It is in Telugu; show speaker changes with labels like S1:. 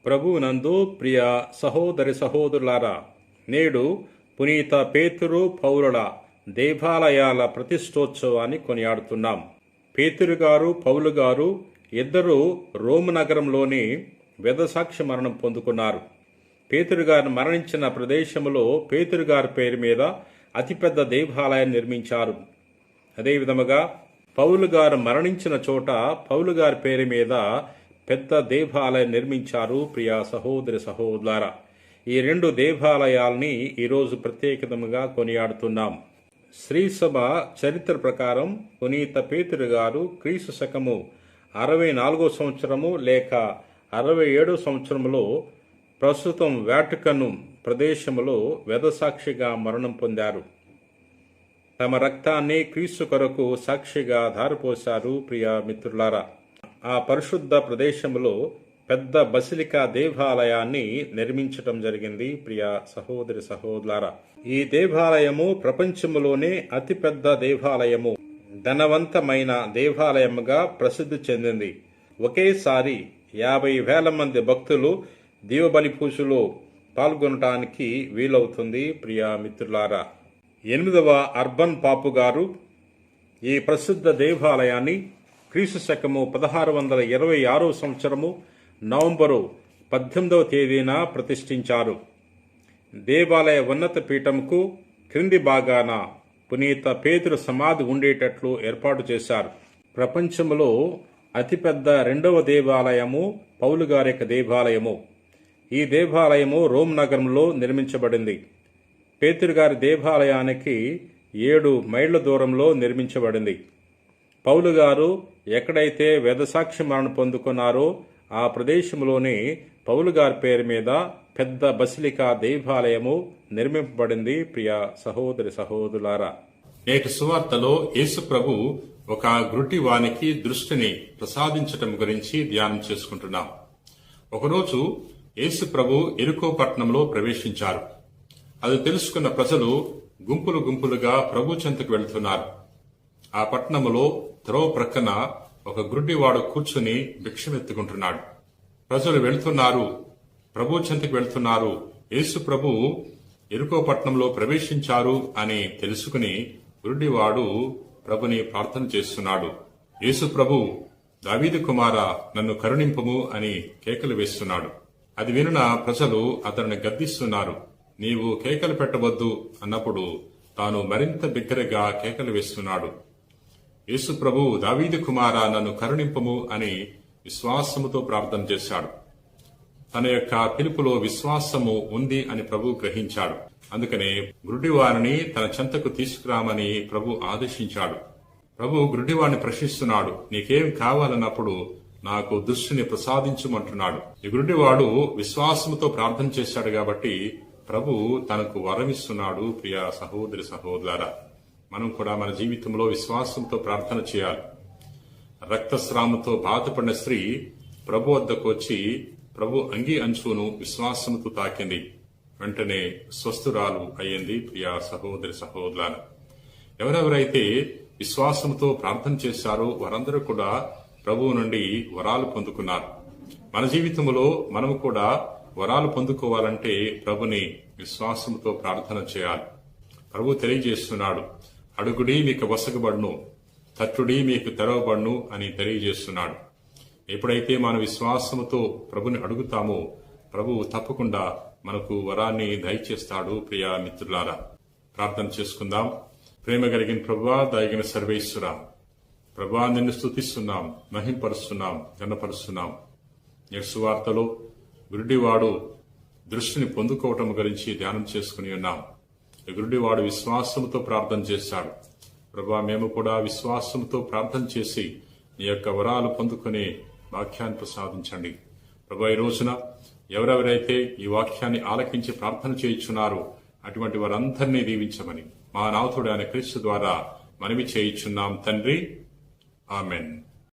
S1: ప్రభువునందు ప్రియ సహోదరి సహోదరులారా, నేడు పునీత పేతురు పౌలుల దేవాలయాల ప్రతిష్టోత్సవాన్ని కొనియాడుతున్నాం. పేతురు గారు, పౌలు గారు ఇద్దరూ రోము నగరంలోని వేదసాక్షి మరణం పొందుకున్నారు. పేతురు గారు మరణించిన ప్రదేశంలో పేతురు గారి పేరు మీద అతిపెద్ద దేవాలయాన్ని నిర్మించారు. అదేవిధముగా పౌలు గారు మరణించిన చోట పౌలు గారి పేరు మీద పెద్ద దేవాలయం నిర్మించారు. ప్రియ సహోదరి సహోదరులారా, ఈ రెండు దేవాలయాల్ని ఈరోజు ప్రత్యేకతగా కొనియాడుతున్నాం. శ్రీసభ చరిత్ర ప్రకారం పునీత పేతురు గారు క్రీస్తు శకము 64 సంవత్సరము లేక 67 సంవత్సరంలో ప్రస్తుతం వాటికన్ ప్రదేశంలో వేదసాక్షిగా మరణం పొందారు. తమ రక్తాన్ని క్రీస్తు కొరకు సాక్షిగా ధారపోశారు. ప్రియ మిత్రులారా, ఆ పరిశుద్ధ ప్రదేశంలో పెద్ద బసిలికా దేవాలయాన్ని నిర్మించటం జరిగింది. ప్రియ సహోదరి సహోదరులారా, ఈ దేవాలయము ప్రపంచంలోనే అతిపెద్ద దేవాలయము, ధనవంతమైన దేవాలయముగా ప్రసిద్ధి చెందింది. ఒకేసారి 50,000 మంది భక్తులు దీవబలి పూజలో పాల్గొనటానికి వీలవుతుంది. ప్రియ మిత్రులారా, 8వ అర్బన్ పాపు గారు ఈ ప్రసిద్ధ దేవాలయాన్ని క్రీస్తు శకము 1626 సంవత్సరము నవంబరు 18వ తేదీన ప్రతిష్ఠించారు. దేవాలయ ఉన్నత పీఠంకు క్రింది భాగాన పునీత పేతురు సమాధి ఉండేటట్లు ఏర్పాటు చేశారు. ప్రపంచంలో అతిపెద్ద 2వ దేవాలయము పౌలు గారి యొక్క దేవాలయము. ఈ దేవాలయము రోమ్ నగరంలో నిర్మించబడింది. పేతురు గారి దేవాలయానికి 7 మైళ్ళ దూరంలో నిర్మించబడింది. పౌలు గారు ఎక్కడైతే వేదసాక్షి మరణం పొందుకున్నారో ఆ ప్రదేశంలోనే పౌలు గారి పేరు మీద పెద్ద బసిలికా దేవాలయము నిర్మింపబడింది. ప్రియ సహోదరి సహోదరులారా, నేటి సువార్తలో యేసు ప్రభు ఒక గ్రుడ్డి వానికి దృష్టిని ప్రసాదించటం గురించి ధ్యానం చేసుకుంటున్నాం. ఒకరోజు యేసు ప్రభు ఎరికో పట్టణంలో ప్రవేశించారు. అది తెలుసుకున్న ప్రజలు గుంపులు గుంపులుగా ప్రభు చెంతకు వెళ్తున్నారు. ఆ పట్టణములో త్రోవ ప్రక్కన ఒక గ్రుడ్డివాడు కూర్చుని భిక్షమెత్తుకుంటున్నాడు. ప్రజలు వెళ్తున్నారు, ప్రభు చెంతకు వెళ్తున్నారు. యేసు ప్రభు ఎరికో పట్టణంలో ప్రవేశించారు అని తెలుసుకుని గ్రుడ్డివాడు ప్రభుని ప్రార్థన చేస్తున్నాడు. యేసు ప్రభు, దావీదు కుమారా, నన్ను కరుణింపుము అని కేకలు వేస్తున్నాడు. అది వినున ప్రజలు అతన్ని గద్దిస్తున్నారు. నీవు కేకలు పెట్టవద్దు అన్నప్పుడు తాను మరింత బిగ్గరగా కేకలు వేస్తున్నాడు. యేసు ప్రభు, దావీదు కుమారా, నన్ను కరుణింపము అని విశ్వాసముతో ప్రార్థన చేశాడు. తన యొక్క పిలుపులో విశ్వాసము ఉంది అని ప్రభు గ్రహించాడు. అందుకనే గ్రుడ్డివారిని తన చెంతకు తీసుకురామని ప్రభు ఆదేశించాడు. ప్రభు గ్రుడ్డివారిని ప్రశ్నిస్తున్నాడు. నీకేం కావాలన్నప్పుడు నాకు దృష్టిని ప్రసాదించమంటున్నాడు. ఈ గ్రుడ్డివాడు విశ్వాసముతో ప్రార్థన చేశాడు కాబట్టి ప్రభు తనకు వరమిస్తున్నాడు. ప్రియ సహోదరి సహోదరులారా, మనం కూడా మన జీవితంలో విశ్వాసంతో ప్రార్థన చేయాలి. రక్తస్రావంతో బాధపడిన స్త్రీ ప్రభు వద్దకు వచ్చి ప్రభు అంగీ అంచును విశ్వాసంతో తాకింది. వెంటనే స్వస్థురాలు అయ్యింది. ప్రియ సహోదరి సహోదరులారా, ఎవరెవరైతే విశ్వాసంతో ప్రార్థన చేశారో వారందరూ కూడా ప్రభువు నుండి వరాలు పొందుకున్నారు. మన జీవితంలో మనము కూడా వరాలు పొందుకోవాలంటే ప్రభుని విశ్వాసంతో ప్రార్థన చేయాలి. ప్రభు తెలియజేస్తున్నాడు, అడుగుడి మీకు వసగబడును, తట్టుడి మీకు తెరవబడును అని తెలియజేస్తున్నాడు. ఎప్పుడైతే మన విశ్వాసముతో ప్రభుని అడుగుతామో ప్రభువు తప్పకుండా మనకు వరాన్ని దయచేస్తాడు. ప్రియ మిత్రులారా, ప్రార్థన చేసుకుందాం. ప్రేమ కలిగిన ప్రభువా, దయగిన సర్వేశ్వర, ప్రభువా, నిన్ను స్తుతిస్తున్నాం, మహింపరుస్తున్నాం, ఘనపరుస్తున్నాం. నేటి సువార్తలో గురుడివాడు దృష్టిని పొందుకోవటం గురించి ధ్యానం చేసుకుని ఉన్నాం. గురుడివాడు విశ్వాసంతో ప్రార్థన చేశాడు. ప్రభువా, మేము కూడా విశ్వాసంతో ప్రార్థన చేసి నీ యొక్క వరాలు పొందుకునే వాక్యాన్ని ప్రసాదించండి. ప్రభువా, ఈ రోజున ఎవరెవరైతే ఈ వాక్యాన్ని ఆలకించి ప్రార్థన చేయుచున్నారో అటువంటి వారందరినీ దీవించమని మా నాథుడైన క్రీస్తు ద్వారా మనవి చేయుచున్నాం తండ్రి. ఆమెన్.